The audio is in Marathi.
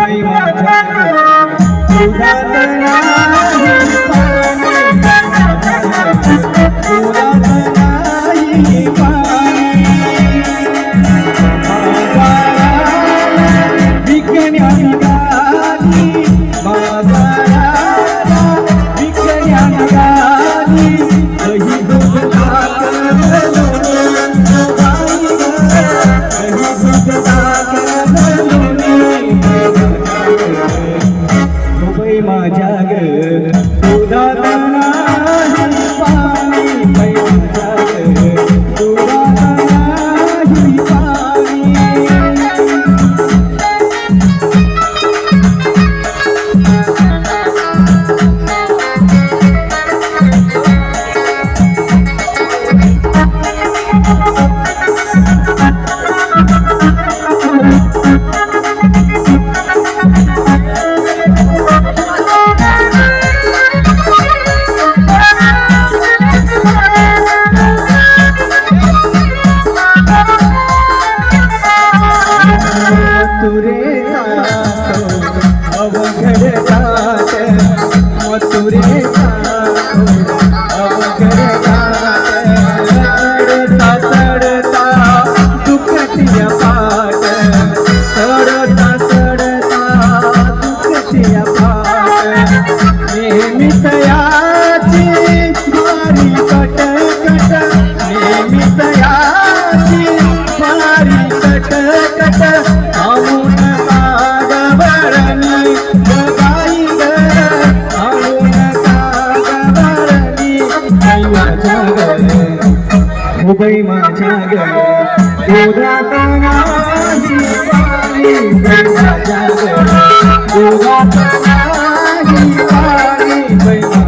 बाई माझ्या दुधात नाही दुधात नाही पाणी विकण्या निघाली बाजाराला विकण्या निघाली दही दूध ताकद माझ्या ग दुधात नाही पाणी बाई माझ्या ग दुधात नाही पाणी बाई माझ्या ग दुधात नाही पाणी बाई माझ्या ग दुधात नाही पाणी बाई